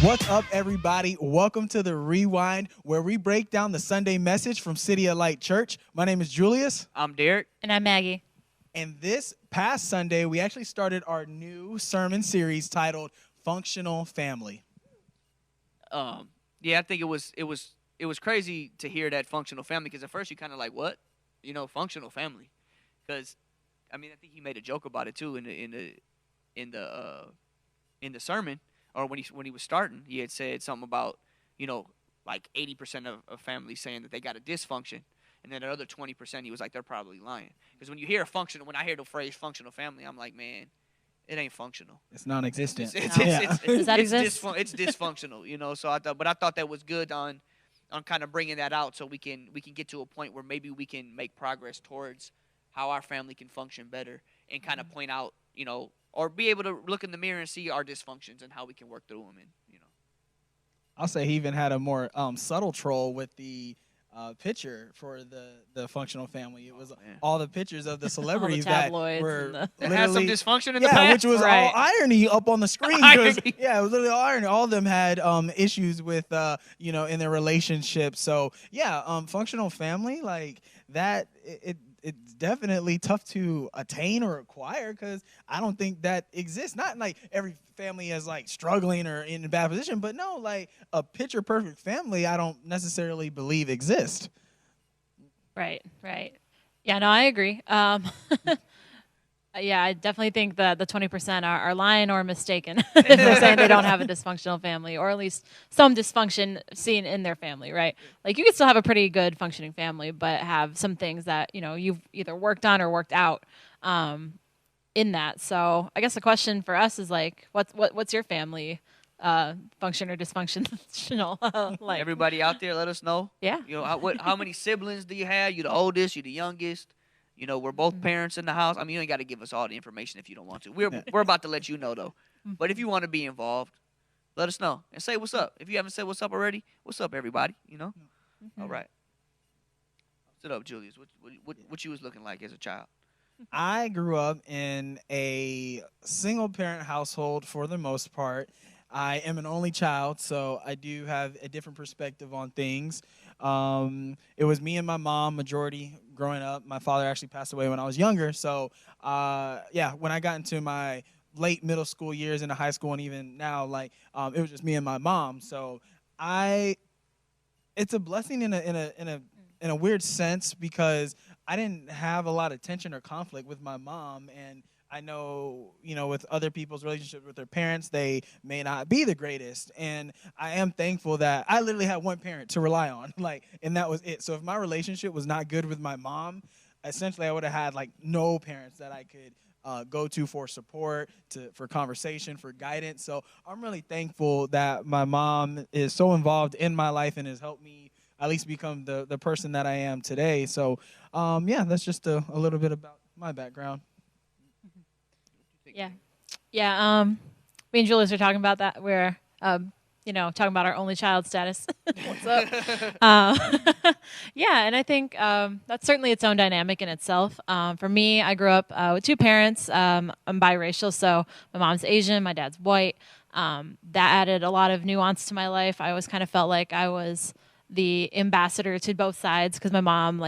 What's up, everybody? Welcome to the Rewind, where we break down the Sunday message from City of Light Church. My name is Julius. I'm Derek. And I'm Maggie. And this past Sunday, we actually started our new sermon series titled Functional Family. Yeah, I think it was crazy to hear that functional family, because at first you kind of like, what? Functional family. Because I think he made a joke about it too in the sermon, or when he was starting, he had said something about, like 80% of families saying that they got a dysfunction, and then another 20% he was like, they're probably lying. Because when I hear the phrase functional family, I'm like, man, it ain't functional. It's non-existent. Does that exist? It's dysfunctional, So I thought that was good on kind of bringing that out, so we can get to a point where maybe we can make progress towards how our family can function better, and kind of point out, or be able to look in the mirror and see our dysfunctions and how we can work through them. And I'll say he even had a more subtle troll with the picture for the functional family. It was all the pictures of the celebrities that were that had some dysfunction in the which past, was all irony up on the screen. It was literally all irony. All of them had issues with in their relationship. So functional family like that. It's definitely tough to attain or acquire, because I don't think that exists. Not like every family is like struggling or in a bad position, but no, like a picture perfect family, I don't necessarily believe exists. Right. Yeah, no, I agree. Yeah, I definitely think that the 20% are lying or mistaken if they're saying they don't have a dysfunctional family, or at least some dysfunction seen in their family, right? Like, you can still have a pretty good functioning family, but have some things that, you've either worked on or worked out in that. So I guess the question for us is like, what's your family function or dysfunctional like? Everybody out there, let us know. Yeah. How many siblings do you have? You the oldest? You the youngest? We're both parents in the house. You ain't got to give us all the information if you don't want to. We're about to let you know, though. But if you want to be involved, let us know and say what's up. If you haven't said what's up already, what's up, everybody? All right. Sit up, Julius. What you was looking like as a child? I grew up in a single-parent household for the most part. I am an only child, so I do have a different perspective on things. It was me and my mom majority growing up. My father actually passed away when I was younger. So, when I got into my late middle school years into high school and even now, it was just me and my mom. So it's a blessing in a weird sense, because I didn't have a lot of tension or conflict with my mom, and I know, with other people's relationships with their parents, they may not be the greatest. And I am thankful that I literally had one parent to rely on, and that was it. So if my relationship was not good with my mom, essentially I would have had no parents that I could go to for support, for conversation, for guidance. So I'm really thankful that my mom is so involved in my life and has helped me at least become the person that I am today. So that's just a little bit about my background. Yeah. Me and Julius are talking about that. We're, talking about our only child status. What's up? And I think that's certainly its own dynamic in itself. For me, I grew up with two parents. I'm biracial, so my mom's Asian, my dad's white. That added a lot of nuance to my life. I always kind of felt like I was the ambassador to both sides, because my mom,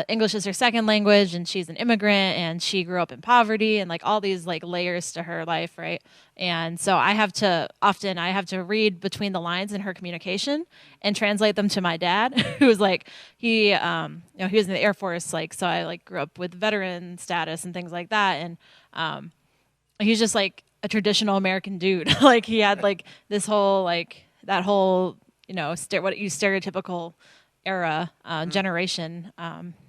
English is her second language, and she's an immigrant, and she grew up in poverty, and all these layers to her life, right? And so I have to read between the lines in her communication and translate them to my dad, who was he was in the Air Force, so I grew up with veteran status and things like that, and he's just a traditional American dude. He had this whole that whole stereotypical era generation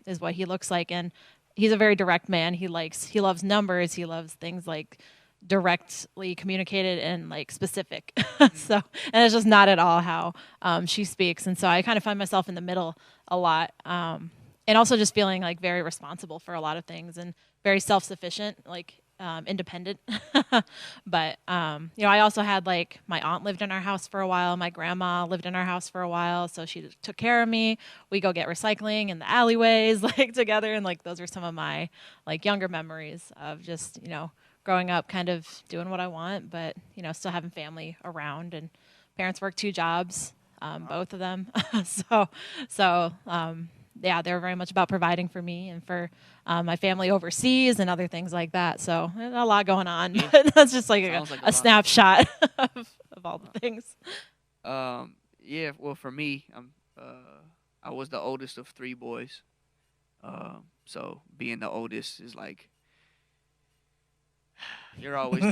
is what he looks like, and he's a very direct man. He loves numbers. He loves things directly communicated and specific. So, and it's just not at all how she speaks, and so I kind of find myself in the middle a lot, and also just feeling very responsible for a lot of things and very self-sufficient independent. But I also had like my aunt lived in our house for a while, my grandma lived in our house for a while, so she took care of me. We go get recycling in the alleyways like together, and like those are some of my like younger memories of just growing up kind of doing what I want, but still having family around. And parents work 2 jobs, both of them. Yeah, they're very much about providing for me and for my family overseas and other things like that. So a lot going on. Yeah. But that's just like Sounds like a a lot. snapshot of all the things. Yeah. Well, for me, I was the oldest of 3 boys. So being the oldest is like you're always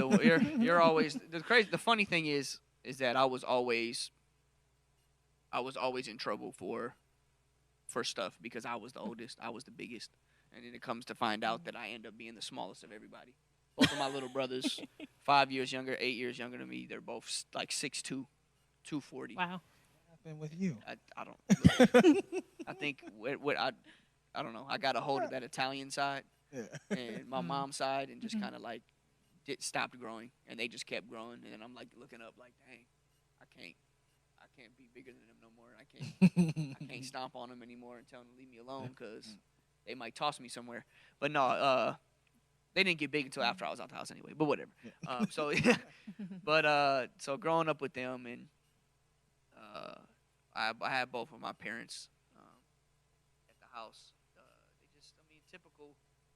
you're always the funny thing is that I was always in trouble for stuff because I was the oldest, I was the biggest, and then it comes to find out that I end up being the smallest of everybody. Both of my little brothers, 5 years younger, 8 years younger than me, they're both like 6'2", 240. Wow. What happened with you? I don't. I think I don't know. I got a hold of that Italian side Yeah. and my mom's side, and just kind of like stopped growing, and they just kept growing, and I'm like looking up, like, dang, I can't be bigger than them no more. I can't stomp on them anymore and tell them to leave me alone because they might toss me somewhere. But no, they didn't get big until after I was out the house anyway. But whatever. Yeah. But so growing up with them, and I had both of my parents at the house. They just, typical.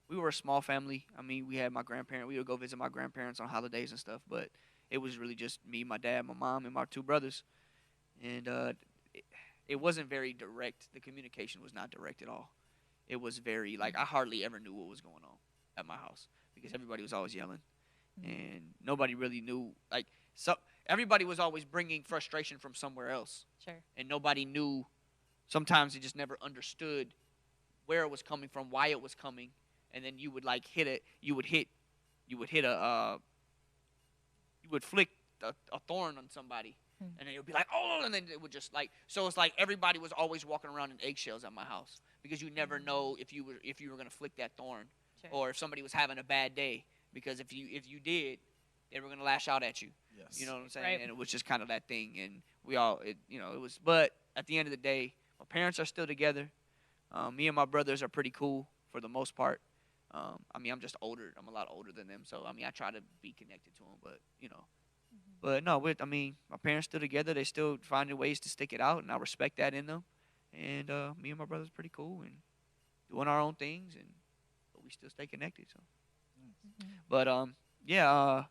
We were a small family. We had my grandparents. We would go visit my grandparents on holidays and stuff. But it was really just me, my dad, my mom, and my 2 brothers. And it wasn't very direct. The communication was not direct at all. It was very, like, I hardly ever knew what was going on at my house because everybody was always yelling. And nobody really knew, like, so everybody was always bringing frustration from somewhere else. Sure. And nobody knew. Sometimes they just never understood where it was coming from, why it was coming. And then you would, like, you would flick a thorn on somebody. And then it would be like, oh, and then it would just like, so it's like everybody was always walking around in eggshells at my house because you never know if you were gonna flick that thorn, Sure. or if somebody was having a bad day, because if you did, they were gonna lash out at you. Yes. You know what I'm saying? Right. And it was just kind of that thing, and it was. But at the end of the day, my parents are still together. Me and my brothers are pretty cool for the most part. I'm just older. I'm a lot older than them, so I try to be connected to them, but But no, my parents still together. They still finding ways to stick it out, and I respect that in them. And me and my brother's pretty cool and doing our own things, but we still stay connected. So, but yeah.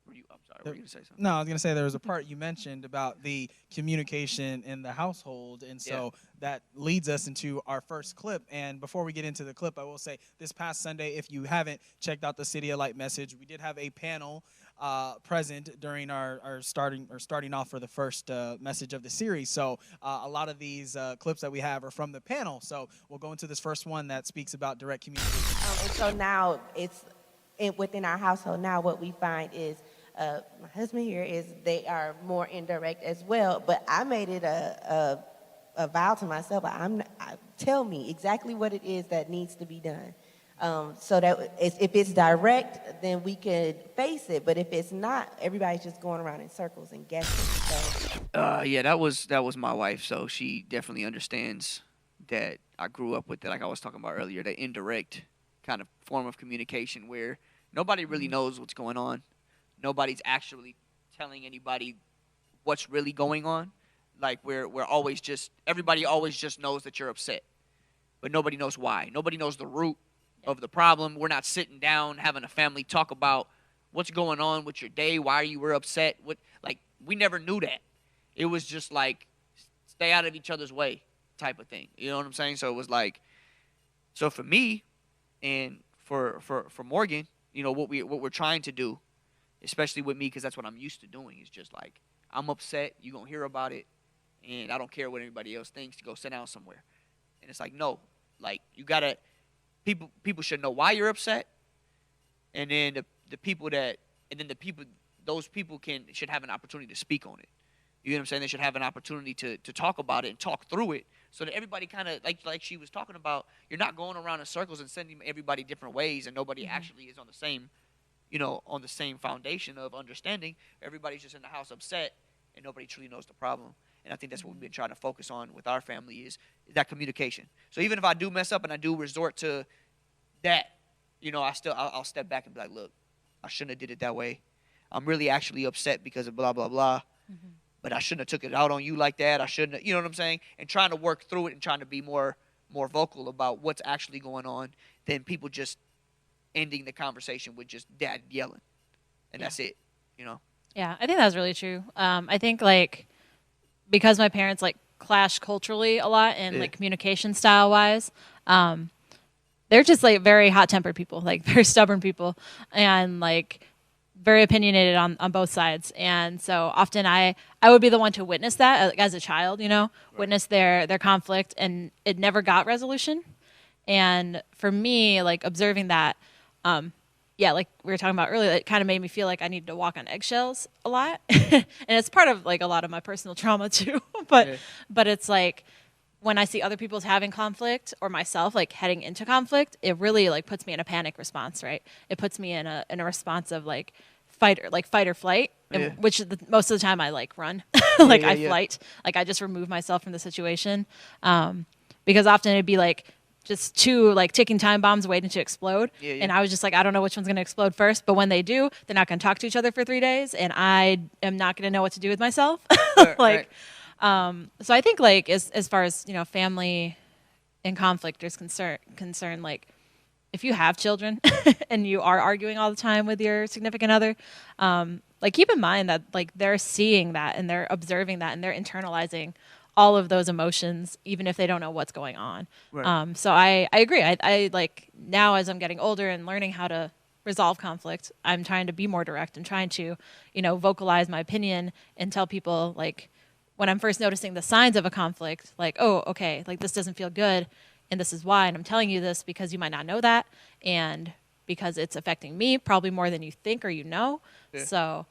I'm sorry. Were you gonna say something? No, I was going to say there was a part you mentioned about the communication in the household, and so that leads us into our first clip. And before we get into the clip, I will say this past Sunday, if you haven't checked out the City of Light message, we did have a panel present during our starting off for the first message of the series. So a lot of these clips that we have are from the panel. So we'll go into this first one that speaks about direct communication. And so now within our household now what we find is my husband here they are more indirect as well, but I made it a vow to myself. Tell me exactly what it is that needs to be done, so that if it's direct, then we could face it. But if it's not, everybody's just going around in circles and guessing. So. Yeah, that was my wife. So she definitely understands that I grew up with it, like I was talking about earlier, the indirect kind of form of communication where nobody really knows what's going on. Nobody's actually telling anybody what's really going on. Like we're always everybody always just knows that you're upset, but nobody knows why. Nobody knows the root of the problem. We're not sitting down having a family talk about what's going on with your day, why you were upset. We never knew that. It was just like stay out of each other's way type of thing. You know what I'm saying? So it was like, so for me and for Morgan, what we're trying to do, especially with me, because that's what I'm used to doing, is just like, I'm upset, you're going to hear about it, and I don't care what anybody else thinks, to go sit down somewhere. And it's like, no, like, you got to, people should know why you're upset, and then those people should have an opportunity to speak on it. You know what I'm saying? They should have an opportunity to talk about it and talk through it, so that everybody kind of like she was talking about. You're not going around in circles and sending everybody different ways, and nobody actually is on the same, on the same foundation of understanding. Everybody's just in the house upset, and nobody truly knows the problem. And I think that's what we've been trying to focus on with our family is that communication. So even if I do mess up and I do resort to that, I'll step back and be like, look, I shouldn't have did it that way. I'm really actually upset because of blah, blah, blah. But I shouldn't have took it out on you like that. I shouldn't have, you know what I'm saying? And trying to work through it and trying to be more vocal about what's actually going on than people just ending the conversation with just dad yelling. And that's it, Yeah, I think that's really true. I think, because my parents, clash culturally a lot and, communication style-wise, they're just, very hot-tempered people, very stubborn people, and, very opinionated on both sides. And so often I would be the one to witness that as a child, witness their conflict, and it never got resolution. And for me, observing that, like we were talking about earlier, it kind of made me feel like I needed to walk on eggshells a lot. And it's part of a lot of my personal trauma too. But it's when I see other people's having conflict or myself heading into conflict, it really puts me in a panic response, right? It puts me in a response of fight or flight, which most of the time I run, I flight, I just remove myself from the situation, because often it'd be just two ticking time bombs waiting to explode, and I was just I don't know which one's going to explode first. But when they do, they're not going to talk to each other for 3 days, and I am not going to know what to do with myself. Right. So I think as far as family in conflict is concerned, if you have children and you are arguing all the time with your significant other, keep in mind that they're seeing that and they're observing that and they're internalizing all of those emotions, even if they don't know what's going on. Right. So I agree. I now as I'm getting older and learning how to resolve conflict, I'm trying to be more direct and trying to, vocalize my opinion and tell people when I'm first noticing the signs of a conflict, oh, okay, this doesn't feel good. And this is why, and I'm telling you this because you might not know that, and because it's affecting me probably more than you think or Yeah. So,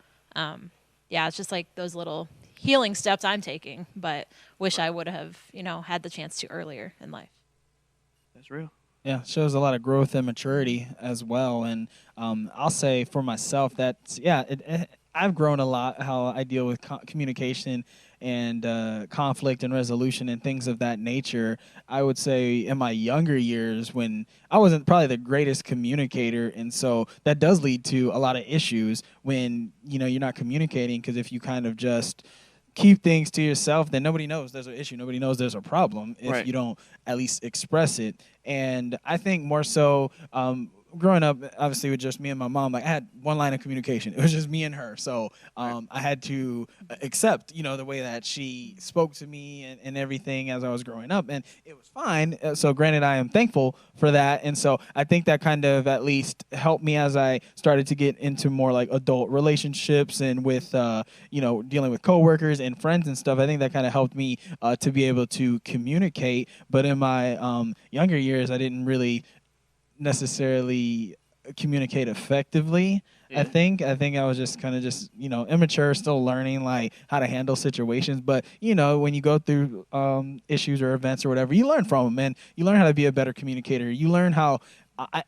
it's just those little healing steps I'm taking, but wish I would have, had the chance to earlier in life. That's real. Yeah, it shows a lot of growth and maturity as well. And I'll say for myself that, I've grown a lot how I deal with communication and conflict and resolution and things of that nature. I would say in my younger years when I wasn't probably the greatest communicator, and so that does lead to a lot of issues when you're not communicating, because if you kind of just keep things to yourself, then nobody knows there's an issue. Nobody knows there's a problem if you don't at least express it. And I think more so growing up, obviously, with just me and my mom, I had one line of communication. It was just me and her. So I had to accept, the way that she spoke to me and everything as I was growing up. And it was fine. So granted, I am thankful for that. And so I think that kind of at least helped me as I started to get into more adult relationships and with, dealing with coworkers and friends and stuff. I think that kind of helped me to be able to communicate. But in my younger years, I didn't really necessarily communicate effectively. I think I was just kind of immature, still learning how to handle situations. But when you go through issues or events or whatever, you learn from them, and you learn how to be a better communicator. You learn how.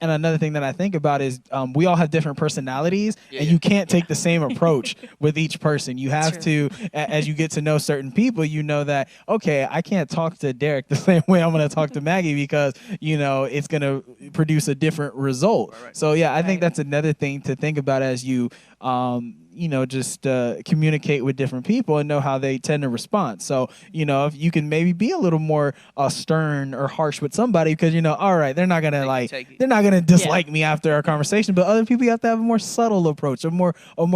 And another thing that I think about is we all have different personalities, and you can't take the same approach with each person. You have to, as you get to know certain people, that, okay, I can't talk to Derek the same way I'm going to talk to Maggie because, it's going to produce a different result. Right. So, I think that's another thing to think about as you, communicate with different people and know how they tend to respond. So, if you can maybe be a little more stern or harsh with somebody because, all right, they're not going to they're not going to dislike me after our conversation, but other people, you have to have a more subtle approach, a more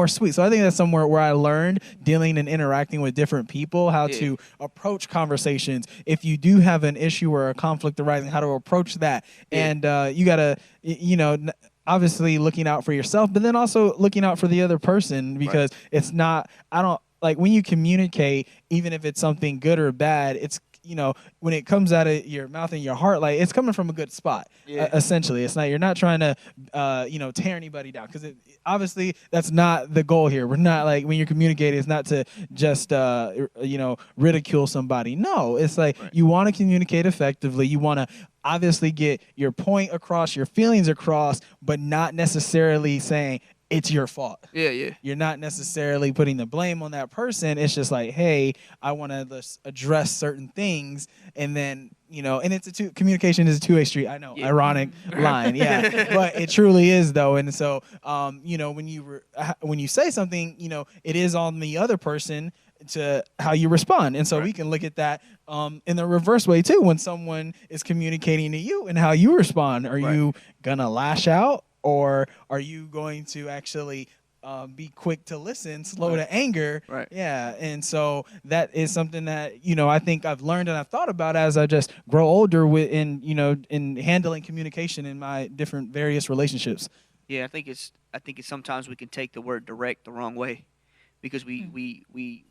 sweet. So I think that's somewhere where I learned dealing and interacting with different people, how to approach conversations. If you do have an issue or a conflict arising, how to approach that. And you got to, obviously looking out for yourself, but then also looking out for the other person, because it's not, when you communicate, even if it's something good or bad, when it comes out of your mouth and your heart, like it's coming from a good spot. Essentially, it's not, you're not trying to tear anybody down, because obviously that's not the goal here. We're not, like, when you're communicating, it's not to just ridicule somebody. No, it's like you want to communicate effectively. You want to obviously get your point across, your feelings across, but not necessarily saying it's your fault. Yeah. You're not necessarily putting the blame on that person. It's just like, hey, I want to address certain things, and then, and it's communication is a two-way street. I know, ironic line, but it truly is, though. And so, when you say something, it is on the other person to how you respond. And so we can look at that in the reverse way too, when someone is communicating to you and how you respond. Are you gonna lash out, or are you going to actually be quick to listen, slow to anger? Yeah. And so that is something that, I think I've learned and I've thought about as I just grow older in handling communication in my different various relationships. Yeah, I think it's sometimes we can take the word direct the wrong way, because we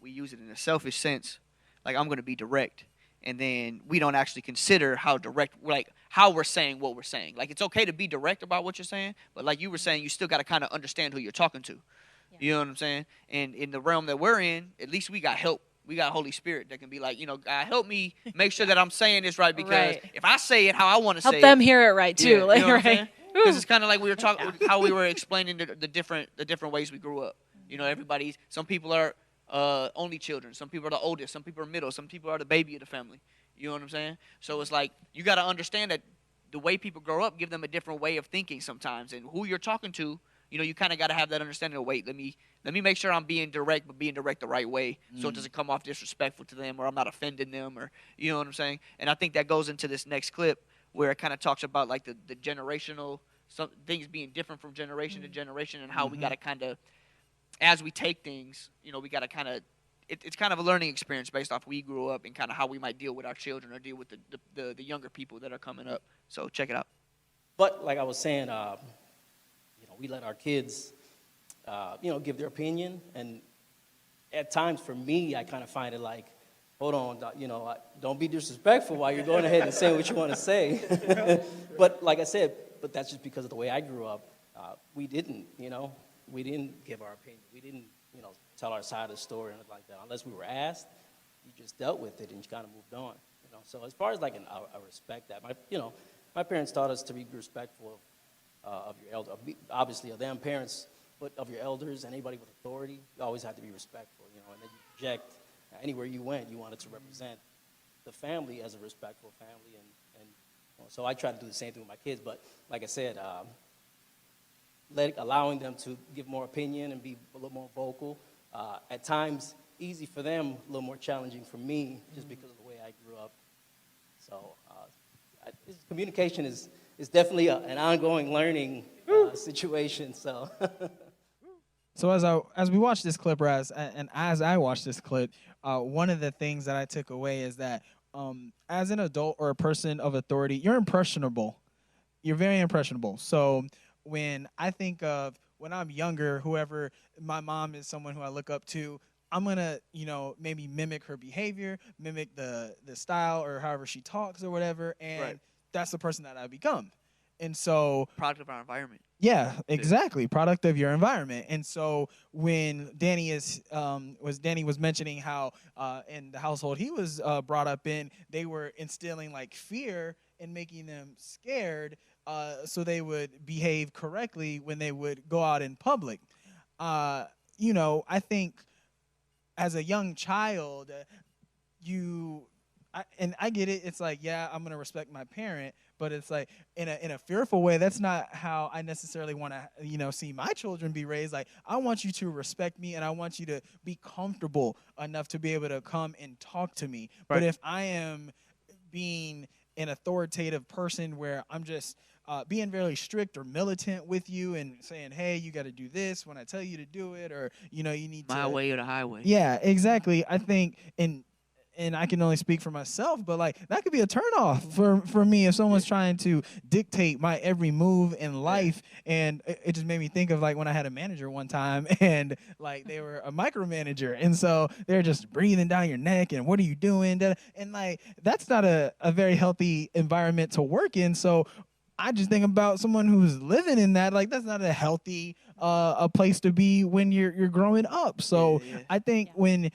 use it in a selfish sense. Like, I'm going to be direct, and then we don't actually consider how direct, like how we're saying what we're saying. Like, it's okay to be direct about what you're saying, but like you were saying, you still got to kind of understand who you're talking to. Yeah. You know what I'm saying? And in the realm that we're in, at least we got help. We got Holy Spirit that can be like, God, help me make sure that I'm saying this right, because if I say it how I want to say it, help them hear it right too. Like, because it's kind of like we were talking, how we were explaining the different ways we grew up. Some people are only children. Some people are the oldest. Some people are middle. Some people are the baby of the family. You know what I'm saying? So it's like, you got to understand that the way people grow up, give them a different way of thinking sometimes. And who you're talking to, you kind of got to have that understanding of, wait, let me make sure I'm being direct, but being direct the right way, so it doesn't come off disrespectful to them, or I'm not offending them, or, you know what I'm saying? And I think that goes into this next clip, where it kind of talks about, like, the generational, some things being different from generation to generation, and how we got to kind of, as we take things, we got to kind of, it's kind of a learning experience based off we grew up, and kind of how we might deal with our children, or deal with the younger people that are coming up. So check it out. But like I was saying, we let our kids, give their opinion. And at times for me, I kind of find it like, hold on, don't be disrespectful while you're going ahead and saying what you want to say. But like I said, but that's just because of the way I grew up. We didn't give our opinion. We didn't, tell our side of the story and like that. Unless we were asked, you just dealt with it and you kind of moved on. So as far as like I respect that. My parents taught us to be respectful of your elder, obviously of them parents, but of your elders and anybody with authority. You always have to be respectful, and then you project anywhere you went. You wanted to represent the family as a respectful family, and so I try to do the same thing with my kids. But like I said, allowing them to give more opinion and be a little more vocal. At times, easy for them, a little more challenging for me, just because of the way I grew up. So communication is definitely an ongoing learning situation. So, as we watch this clip, as I watch this clip, one of the things that I took away is that as an adult or a person of authority, you're impressionable. You're very impressionable. So when I think of when I'm younger, whoever, my mom is someone who I look up to, I'm going to, maybe mimic her behavior, mimic the style or however she talks or whatever, and that's the person that I become. And so, product of our environment. Yeah, exactly. Product of your environment. And so when Danny was mentioning how in the household he was brought up in, they were instilling like fear and making them scared, so they would behave correctly when they would go out in public. I think as a young child, I get it. It's like, yeah, I'm gonna respect my parent, but it's like in a fearful way. That's not how I necessarily want to, see my children be raised. Like, I want you to respect me, and I want you to be comfortable enough to be able to come and talk to me. Right. But if I am being an authoritative person where I'm just being very strict or militant with you and saying, hey, you got to do this when I tell you to do it, or you need my way or the highway. Yeah, exactly. I think in and I can only speak for myself, but like that could be a turnoff for me if someone's trying to dictate my every move in life. And it just made me think of like when I had a manager one time, and like they were a micromanager, and so they're just breathing down your neck and what are you doing? And like that's not a very healthy environment to work in. So I just think about someone who's living in that, like that's not a healthy a place to be when you're growing up. So I think when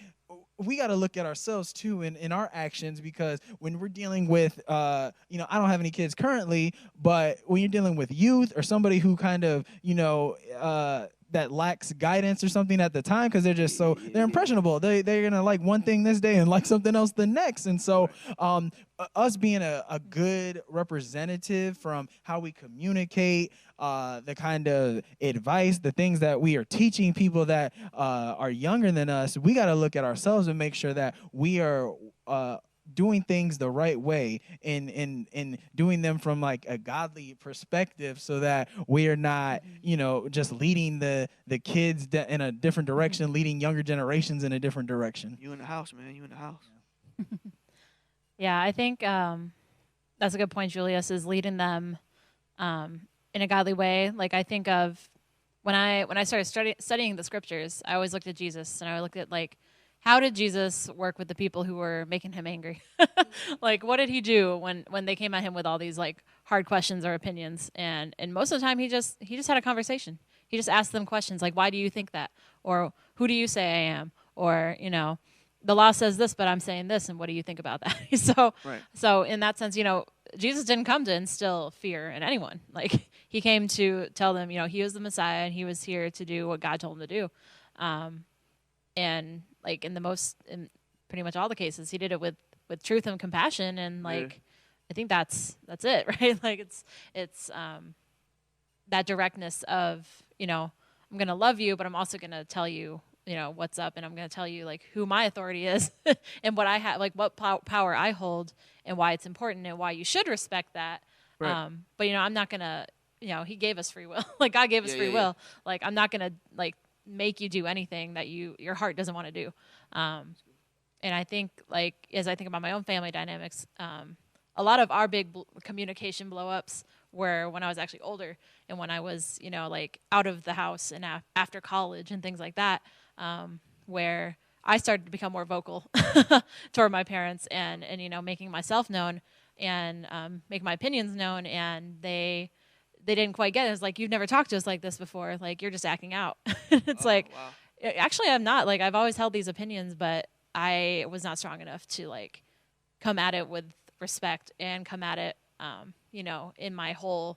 we got to look at ourselves too in our actions, because when we're dealing with I don't have any kids currently, but when you're dealing with youth or somebody who kind of that lacks guidance or something at the time, because they're just they're impressionable. They're gonna like one thing this day and like something else the next. And so us being a good representative from how we communicate, the kind of advice, the things that we are teaching people that are younger than us, we got to look at ourselves and make sure that we are doing things the right way and doing them from like a godly perspective, so that we are not just leading the kids in a different direction, leading younger generations in a different direction. You in the house, man. You in the house. Yeah, I think that's a good point, Julius, is leading them in a godly way. Like I think of when I started studying the scriptures, I always looked at Jesus, and I looked at like, how did Jesus work with the people who were making him angry? Like, what did he do when they came at him with all these like hard questions or opinions? And most of the time, he just had a conversation. He just asked them questions like, why do you think that? Or who do you say I am? Or, the law says this, but I'm saying this, and what do you think about that? So in that sense, Jesus didn't come to instill fear in anyone. Like, he came to tell them, he was the Messiah, and he was here to do what God told him to do. And like in pretty much all the cases, he did it with truth and compassion, and like I think that's it, right? Like it's that directness of I'm gonna love you, but I'm also gonna tell you what's up, and I'm gonna tell you like who my authority is and what I have, like what power I hold, and why it's important, and why you should respect that. Right. But I'm not gonna he gave us free will. Like God gave us free will. Like I'm not gonna like make you do anything that your heart doesn't want to do. And I think like as I think about my own family dynamics, a lot of our big communication blow-ups were when I was actually older, and when I was like out of the house and after college and things like that, where I started to become more vocal toward my parents and making myself known and making my opinions known, and they didn't quite get it. It's like, you've never talked to us like this before. Like, you're just acting out. It's wow. Actually, I'm not. Like, I've always held these opinions, but I was not strong enough to, like, come at it with respect and come at it, with my whole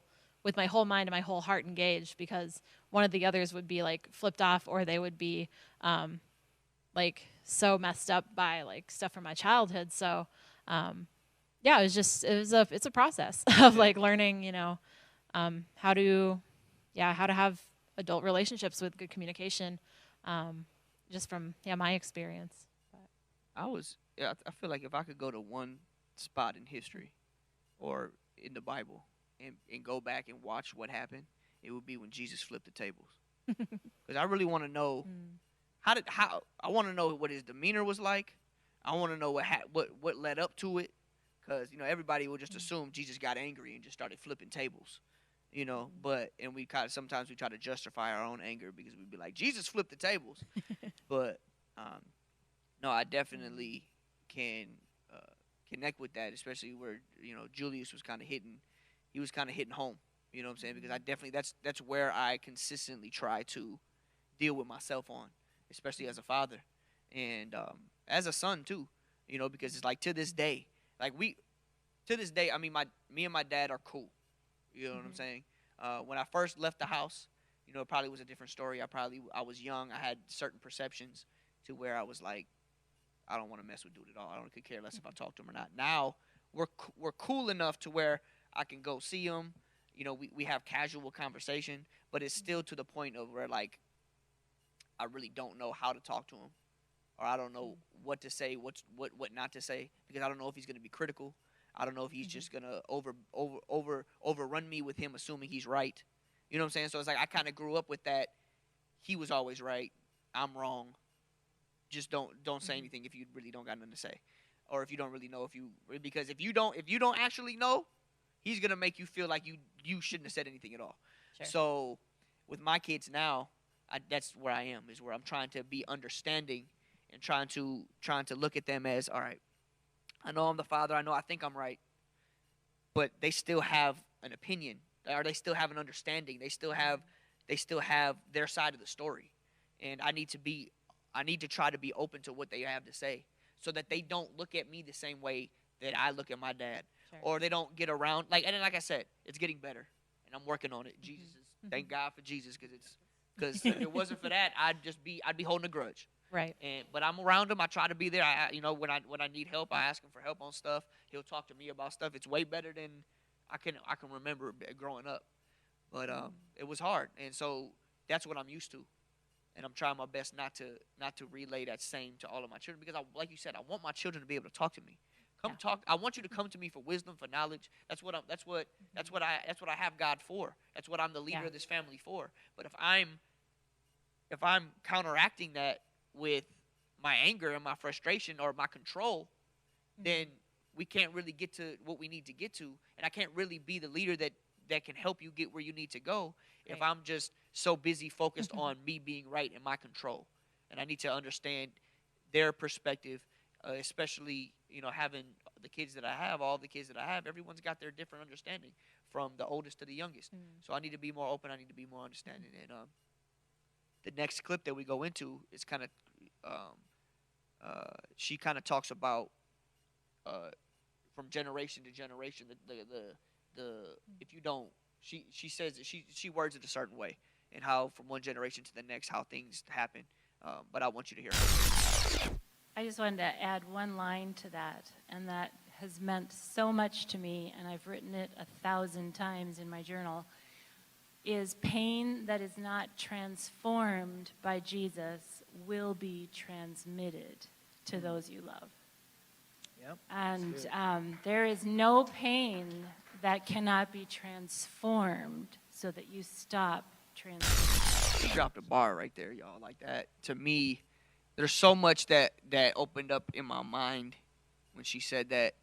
mind and my whole heart engaged, because one of the others would be, like, flipped off, or they would be, like, so messed up by, like, stuff from my childhood. So, it's a process of, like, learning, how to have adult relationships with good communication, just from my experience. But I feel like if I could go to one spot in history or in the Bible and go back and watch what happened, it would be when Jesus flipped the tables. Because I really want to know how I want to know what his demeanor was like. I want to know what led up to it, because everybody will just assume Jesus got angry and just started flipping tables. But we sometimes we try to justify our own anger because we'd be like, Jesus flipped the tables. But no, I definitely can connect with that, especially where Julius was kind of hitting home. You know what I'm saying? Because I definitely that's where I consistently try to deal with myself on, especially as a father and as a son too. Because it's like to this day, I mean, me and my dad are cool. You know what I'm saying? When I first left the house, it probably was a different story. I was young. I had certain perceptions to where I was like, I don't want to mess with dude at all. I could care less if I talk to him or not. Now we're cool enough to where I can go see him. We have casual conversation, but it's still to the point of where like I really don't know how to talk to him, or I don't know what to say, what not to say, because I don't know if he's going to be critical. I don't know if he's just gonna overrun me with him assuming he's right. You know what I'm saying? So it's like I kind of grew up with that. He was always right. I'm wrong. Just don't say anything if you really don't got nothing to say. or if you don't really know, because if you don't actually know, he's gonna make you feel like you shouldn't have said anything at all. Sure. So with my kids now, that's where I am, is where I'm trying to be understanding and trying to look at them as, all right, I know I'm the father, I think I'm right, but they still have an opinion, or they still have an understanding, they still have their side of the story, and I need to try to be open to what they have to say, so that they don't look at me the same way that I look at my dad. Sure. Or they don't get around, and then, like I said, it's getting better, and I'm working on it. Jesus is, thank God for Jesus, because if it wasn't for that, I'd be holding a grudge. Right. But I'm around him. I try to be there. When I need help, I ask him for help on stuff. He'll talk to me about stuff. It's way better than I can remember growing up. But it was hard, and so that's what I'm used to, and I'm trying my best not to relay that same to all of my children, because like you said, I want my children to be able to talk to me. Talk. I want you to come to me for wisdom, for knowledge. That's what I have God for. That's what I'm the leader of this family for. But if I'm counteracting that with my anger and my frustration or my control, then we can't really get to what we need to get to, and I can't really be the leader that can help you get where you need to go if I'm just so busy focused on me being right and my control. And I need to understand their perspective, especially having the kids that I have, all the kids that I have. Everyone's got their different understanding, from the oldest to the youngest. So I need to be more open. I need to be more understanding. And the next clip that we go into is kind of she kind of talks about from generation to generation, the if you don't, she says that she words it a certain way, and how from one generation to the next how things happen. But I want you to hear her. I just wanted to add one line to that, and that has meant so much to me, and I've written it 1,000 times in my journal, is pain that is not transformed by Jesus will be transmitted to those you love. Yep. And there is no pain that cannot be transformed so that you stop transforming. She dropped a bar right there, y'all. Like that, to me, there's so much that opened up in my mind when she said that.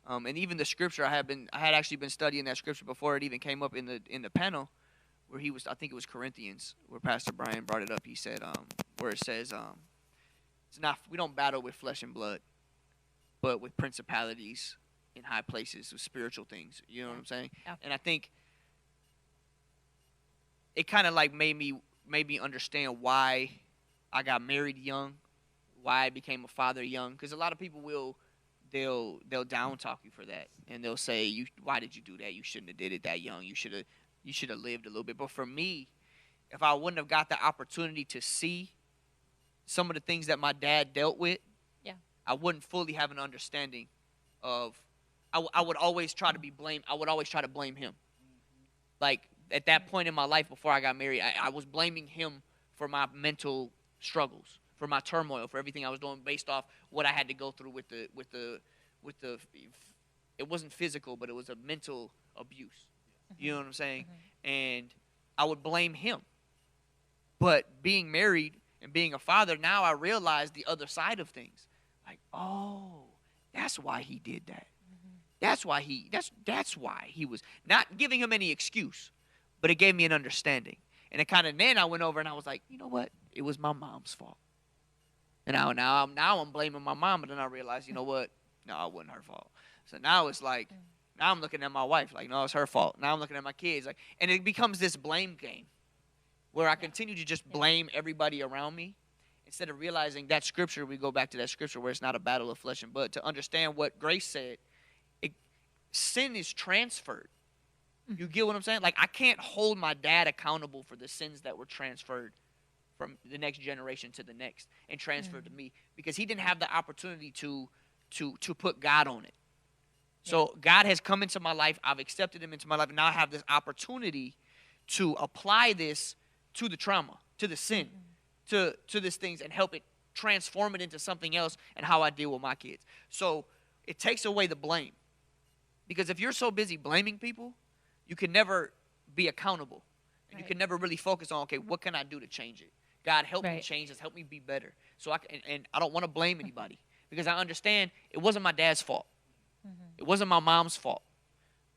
And even the scripture, I had actually been studying that scripture before it even came up in the panel, where I think it was Corinthians, where Pastor Brian brought it up. He said, where it says, we don't battle with flesh and blood, but with principalities in high places, with spiritual things. You know what I'm saying? Yeah. And I think it kind of like made me understand why I got married young, why I became a father young. Because a lot of people they'll down talk you for that, and they'll say, why did you do that? You shouldn't have did it that young. You should have lived a little bit. But for me, if I wouldn't have got the opportunity to see some of the things that my dad dealt with, I wouldn't fully have an understanding of. I would always try to be blamed. I would always try to blame him. Like at that point in my life before I got married, I was blaming him for my mental struggles, for my turmoil, for everything I was doing based off what I had to go through with the. It wasn't physical, but it was a mental abuse. You know what I'm saying? And I would blame him. But being married and being a father, now I realize the other side of things. Like, oh, that's why he did that. That's why he was not giving him any excuse, but it gave me an understanding. And it then I went over and I was like, you know what? It was my mom's fault. And now I'm blaming my mom, but then I realized, you know what? No, it wasn't her fault. So now it's like, now I'm looking at my wife like, no, it's her fault. Now I'm looking at my kids like, and it becomes this blame game where I continue to just blame everybody around me instead of realizing that scripture. We go back to that scripture where it's not a battle of flesh and blood, to understand what Grace said. Sin is transferred. You get what I'm saying? Like, I can't hold my dad accountable for the sins that were transferred from the next generation to the next and transferred to me, because he didn't have the opportunity to put God on it. So God has come into my life. I've accepted him into my life. And now I have this opportunity to apply this to the trauma, to the sin, to these things, and help it transform it into something else and how I deal with my kids. So it takes away the blame. Because if you're so busy blaming people, you can never be accountable. And you can never really focus on, okay, what can I do to change it? God, help me change this. Help me be better. So I don't want to blame anybody. because I understand it wasn't my dad's fault. It wasn't my mom's fault.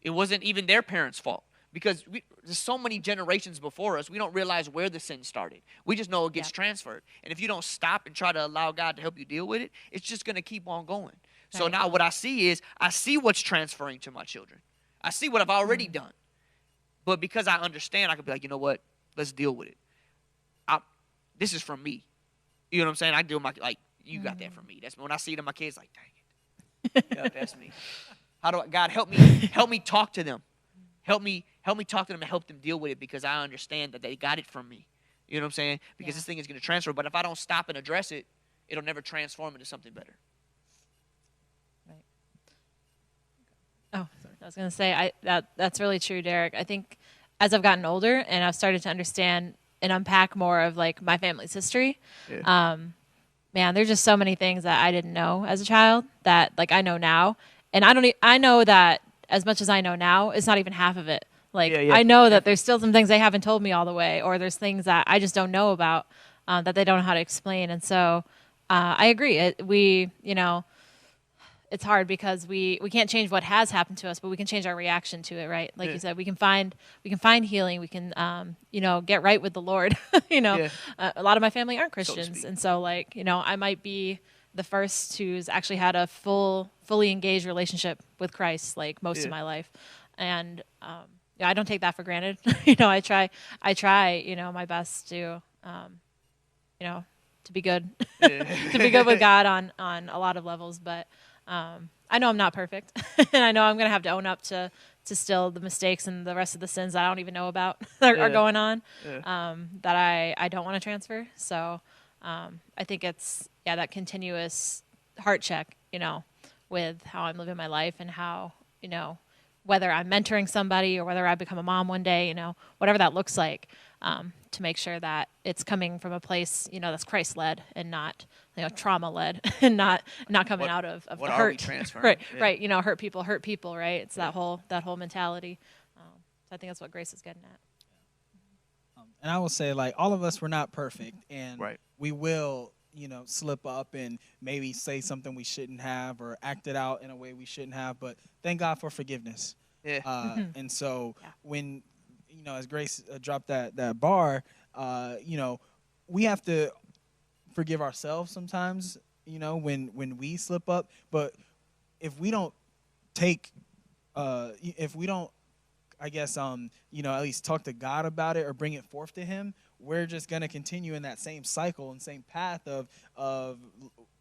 It wasn't even their parents' fault. Because there's so many generations before us, we don't realize where the sin started. We just know it gets transferred. And if you don't stop and try to allow God to help you deal with it, it's just going to keep on going. So now what I see is, I see what's transferring to my children. I see what I've already done. But because I understand, I can be like, you know what? Let's deal with it. This is from me. You know what I'm saying? I deal with my, like, you got that from me. That's when I see it in my kids, like, dang it. Yeah, that's me. God, help me talk to them. Help me talk to them and help them deal with it, because I understand that they got it from me. You know what I'm saying? Because this thing is going to transfer. But if I don't stop and address it, it'll never transform into something better. Right. Oh, I was going to say, that's really true, Derek. I think as I've gotten older and I've started to understand and unpack more of like my family's history, man, there's just so many things that I didn't know as a child that like I know now. And I know that as much as I know now, it's not even half of it. Like, I know that there's still some things they haven't told me all the way, or there's things that I just don't know about that they don't know how to explain. And so I agree. It's hard because we can't change what has happened to us, but we can change our reaction to it, right? Like you said, we can find healing. We can, get right with the Lord. A lot of my family aren't Christians. And so like, I might be the first who's actually had a fully engaged relationship with Christ, like most of my life. And, I don't take that for granted. I try, my best to, to be good, to be good with God on a lot of levels. But, I know I'm not perfect, and I know I'm going to have to own up to still the mistakes and the rest of the sins that I don't even know about that are going on, that I don't want to transfer. So, I think it's, that continuous heart check, with how I'm living my life and how, whether I'm mentoring somebody or whether I become a mom one day, whatever that looks like, to make sure that it's coming from a place, that's Christ-led and not, trauma-led and not coming out of the hurt. Are we transferring? Right. Hurt people, right? It's that whole mentality. So I think that's what Grace is getting at. And I will say, like, all of us were not perfect, and we will, slip up and maybe say something we shouldn't have or act it out in a way we shouldn't have. But thank God for forgiveness. And so when, as Grace dropped that bar, we have to forgive ourselves sometimes, when we slip up. But if we don't at least talk to God about it or bring it forth to him, we're just going to continue in that same cycle and same path of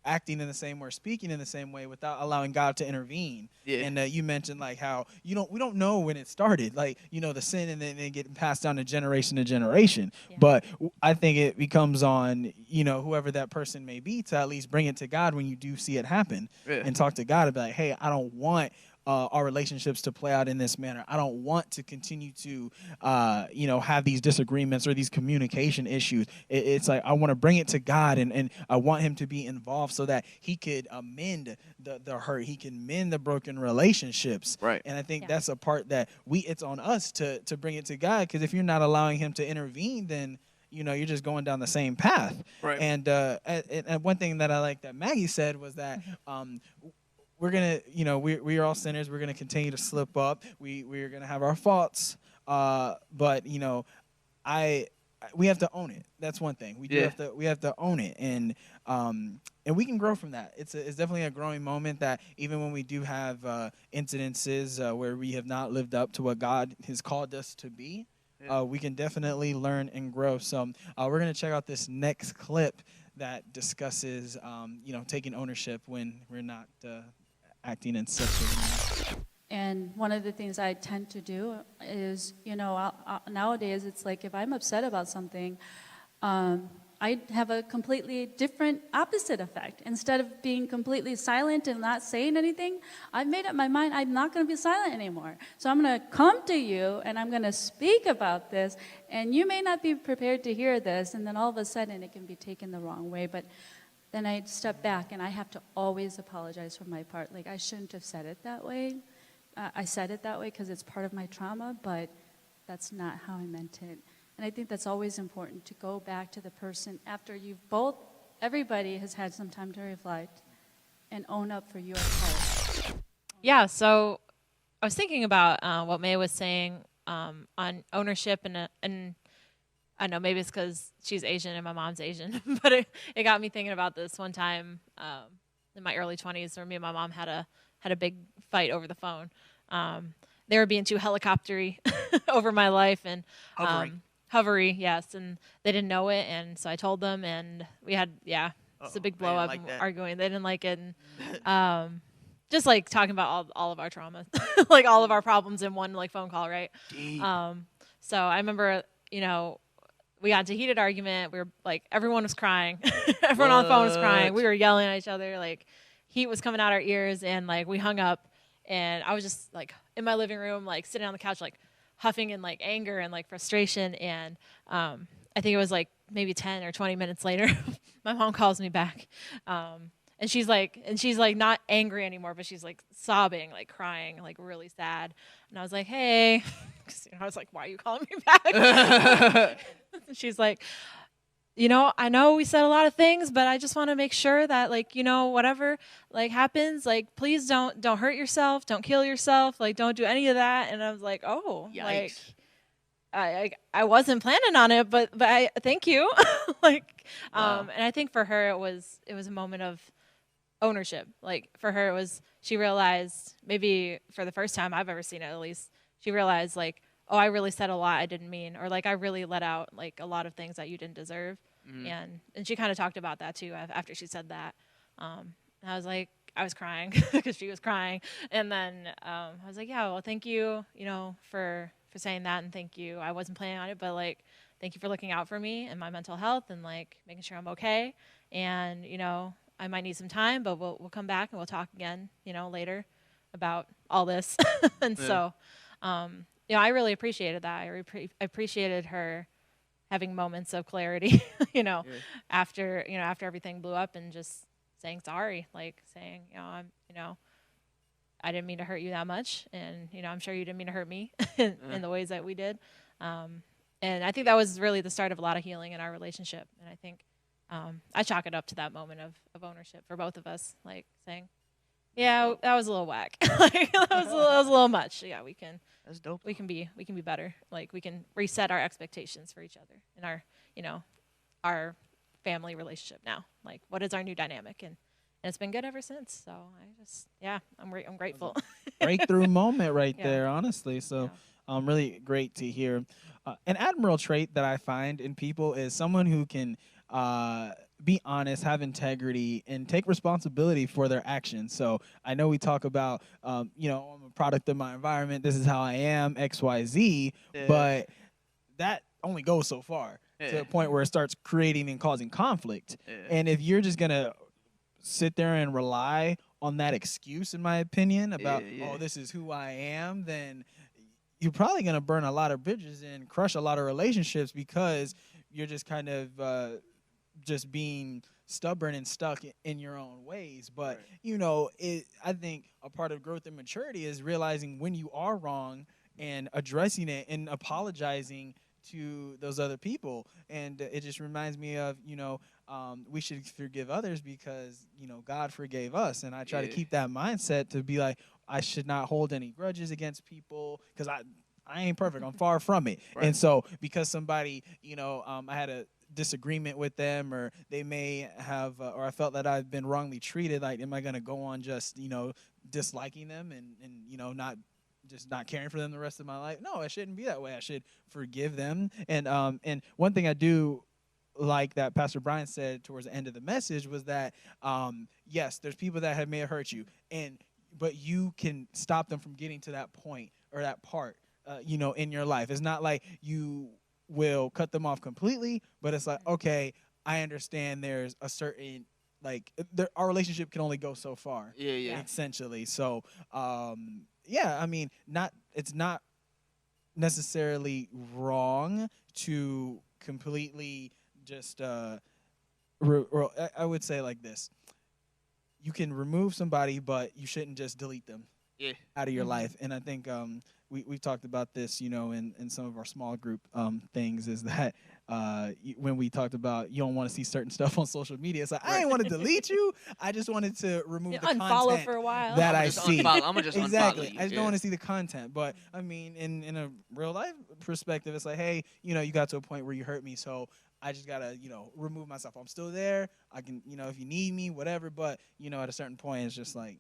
acting in the same way or speaking in the same way without allowing God to intervene. And you mentioned like how we don't know when it started, like, the sin and then getting passed down to generation. But I think it becomes on, whoever that person may be to at least bring it to God when you do see it happen and talk to God and be like, hey, I don't want our relationships to play out in this manner. I don't want to continue to, have these disagreements or these communication issues. It's like I want to bring it to God, and I want him to be involved so that he could mend the hurt. He can mend the broken relationships. Right. And I think that's a part that it's on us to bring it to God, because if you're not allowing him to intervene, then you're just going down the same path. Right. And one thing that I like that Maggie said was that we're going to, we are all sinners. We're going to continue to slip up. We're going to have our faults. But, we have to own it. That's one thing. We have to own it. And we can grow from that. It's definitely a growing moment that even when we do have incidences where we have not lived up to what God has called us to be, we can definitely learn and grow. So we're going to check out this next clip that discusses, taking ownership when we're not acting in such a way. And one of the things I tend to do is, nowadays it's like if I'm upset about something, I have a completely different opposite effect. Instead of being completely silent and not saying anything, I've made up my mind I'm not going to be silent anymore. So I'm going to come to you and I'm going to speak about this, and you may not be prepared to hear this, and then all of a sudden it can be taken the wrong way. But then I step back and I have to always apologize for my part. Like, I shouldn't have said it that way. I said it that way because it's part of my trauma, but that's not how I meant it. And I think that's always important, to go back to the person after everybody has had some time to reflect, and own up for your part. Yeah, so I was thinking about what May was saying on ownership, and I know maybe it's because she's Asian and my mom's Asian, but it got me thinking about this one time in my early 20s where me and my mom had a big fight over the phone. They were being too helicoptery over my life and hovery, yes, and they didn't know it, and so I told them, and we had it's a big blow up and arguing. They didn't like it, and just like talking about all of our trauma, like all of our problems in one like phone call, right? So I remember, we got into a heated argument. We were like, everyone was crying. Everyone on the phone was crying. We were yelling at each other. Like, heat was coming out our ears, and like we hung up. And I was just like in my living room, like sitting on the couch, like huffing in like anger and like frustration. And I think it was like maybe 10 or 20 minutes later, my mom calls me back. And she's like not angry anymore, but she's like sobbing, like crying, like really sad. And I was like, hey, I was like, why are you calling me back? She's like, I know we said a lot of things, but I just want to make sure that like, whatever like happens, like please don't hurt yourself, don't kill yourself, like don't do any of that. And I was like, oh, yikes. Like I wasn't planning on it, but I thank you. Like, Wow. And I think for her it was a moment of ownership. Like for her, it was, she realized, maybe for the first time I've ever seen it at least, she realized like, oh, I really said a lot I didn't mean, or like I really let out like a lot of things that you didn't deserve. And she kind of talked about that too after she said that. I was like, I was crying because she was crying, and then I was like, yeah, well, thank you, for saying that, and thank you. I wasn't planning on it, but like, thank you for looking out for me and my mental health, and like making sure I'm okay. And I might need some time, but we'll come back and we'll talk again, later about all this. And so, I really appreciated that. I appreciated her having moments of clarity, after everything blew up, and just saying sorry, like saying, I didn't mean to hurt you that much, and I'm sure you didn't mean to hurt me in the ways that we did. And I think that was really the start of a lot of healing in our relationship. And I think I chalk it up to that moment of ownership for both of us, like saying, yeah, that was a little whack. Like that was a little much. Yeah, That's dope. we can be better. Like we can reset our expectations for each other in our our family relationship now. Like what is our new dynamic, and it's been good ever since. So I'm grateful. Breakthrough moment right Yeah. there, honestly. So really great to hear. An admirable trait that I find in people is someone who can be honest, have integrity, and take responsibility for their actions. So I know we talk about, I'm a product of my environment. This is how I am, X, Y, Z. Yeah. But that only goes so far to Yeah. a point where it starts creating and causing conflict. Yeah. And if you're just going to sit there and rely on that excuse, in my opinion, about, Yeah. oh, this is who I am, then you're probably going to burn a lot of bridges and crush a lot of relationships because you're just kind of just being stubborn and stuck in your own ways. But, I think a part of growth and maturity is realizing when you are wrong and addressing it and apologizing to those other people. And it just reminds me of, we should forgive others because, God forgave us. And I try to keep that mindset to be like, I should not hold any grudges against people because I ain't perfect. I'm far from it. Right. And so because somebody, I had a disagreement with them, or they may have, or I felt that I've been wrongly treated, like, am I going to go on just, disliking them and not caring for them the rest of my life? No, it shouldn't be that way. I should forgive them. And one thing I do like that Pastor Brian said towards the end of the message was that, yes, there's people that may have hurt you, but you can stop them from getting to that point or that part, in your life. It's not like you will cut them off completely, but it's like, okay, I understand there's a certain, like, our relationship can only go so far. Yeah. Essentially. So, it's not necessarily wrong to completely just, I would say like this. You can remove somebody, but you shouldn't just delete them out of your life. And I think we've talked about this, in some of our small group things, is that when we talked about you don't want to see certain stuff on social media. It's like I didn't want to delete you. I just wanted to remove the Unfollow content for a while. that I'ma I just see. unfollow- I'ma just exactly. unfollow you, I just yeah. don't want to see the content. But I mean, in a real life perspective, it's like, hey, you got to a point where you hurt me, so I just gotta, remove myself. I'm still there. I can, if you need me, whatever. But at a certain point, it's just like,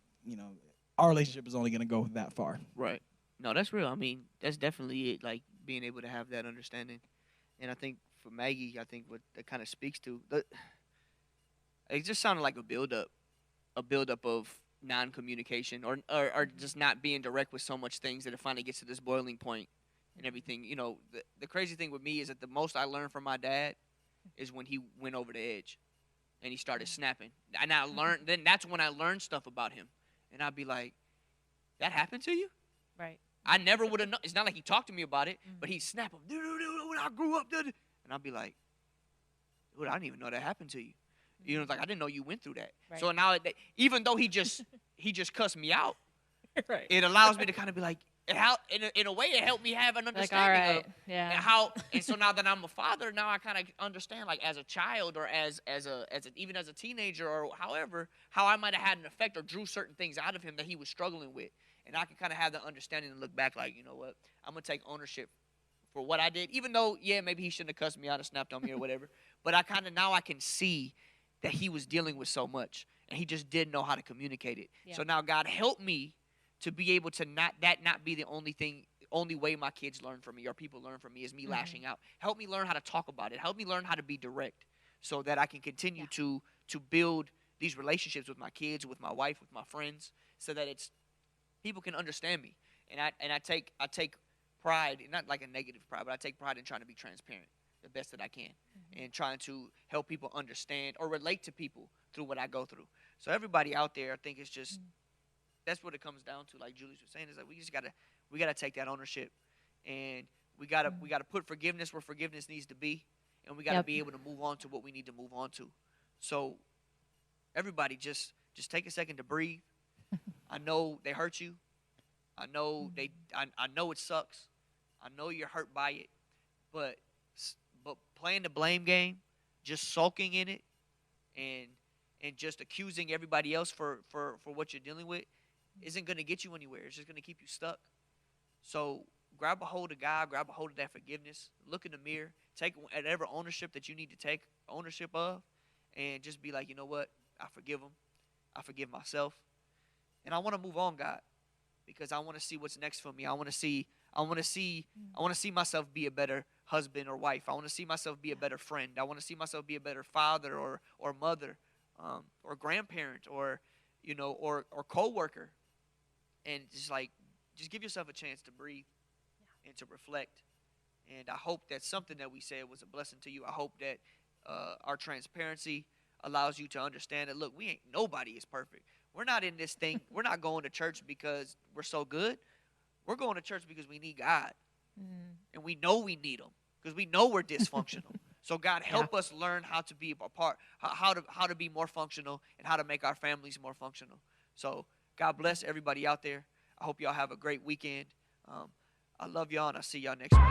our relationship is only gonna go that far. Right. No, that's real. I mean, that's definitely it. Like being able to have that understanding, and I think for Maggie, I think what that kind of speaks to, it just sounded like a buildup of non-communication or just not being direct with so much things that it finally gets to this boiling point and everything. The crazy thing with me is that the most I learned from my dad is when he went over the edge and he started snapping. And I learned, then that's when I learned stuff about him. And I'd be like, that happened to you? Right. I never would have known. It's not like he talked to me about it, but he'd snap him. Dude, when I grew up, dude. And I'd be like, dude, I didn't even know that happened to you. It's like I didn't know you went through that. Right. So now, even though he just cussed me out, Right. it allows me to kind of be like, in a way, it helped me have an Like, understanding all right, of yeah. and so now that I'm a father, now I kind of understand, like as a child or even as a teenager or however, how I might have had an effect or drew certain things out of him that he was struggling with, and I can kind of have the understanding and look back, like, you know what, I'm gonna take ownership for what I did, even though maybe he shouldn't have cussed me out or snapped on me or whatever, but I can see that he was dealing with so much and he just didn't know how to communicate it. Yeah. So now God help me to be able to not be the only way my kids learn from me or people learn from me is me lashing out. Help me learn how to talk about it. Help me learn how to be direct so that I can continue to build these relationships with my kids, with my wife, with my friends, so that people can understand me. And I take pride, not like a negative pride, but I take pride in trying to be transparent the best that I can and trying to help people understand or relate to people through what I go through. So everybody out there, I think it's just that's what it comes down to. Like Julius was saying, is that we gotta take that ownership, and we gotta put forgiveness where forgiveness needs to be, and we gotta be able to move on to what we need to move on to. So everybody, just take a second to breathe. I know they hurt you. I know I know it sucks. I know you're hurt by it, but playing the blame game, just sulking in it, and just accusing everybody else for what you're dealing with isn't going to get you anywhere. It's just going to keep you stuck. So grab a hold of God, grab a hold of that forgiveness, look in the mirror, take whatever ownership that you need to take ownership of, and just be like, you know what? I forgive them. I forgive myself. And I want to move on, God, because I want to see what's next for me. I want to see myself be a better husband or wife. I want to see myself be a better friend. I want to see myself be a better father or mother, or grandparent, or coworker. And just give yourself a chance to breathe and to reflect. And I hope that something that we said was a blessing to you. I hope that our transparency allows you to understand that, look, nobody is perfect. We're not in this thing. We're not going to church because we're so good. We're going to church because we need God. And we know we need him because we know we're dysfunctional. So God, help us learn how to be a part, how to be more functional and how to make our families more functional. So God bless everybody out there. I hope y'all have a great weekend. I love y'all, and I'll see y'all next week.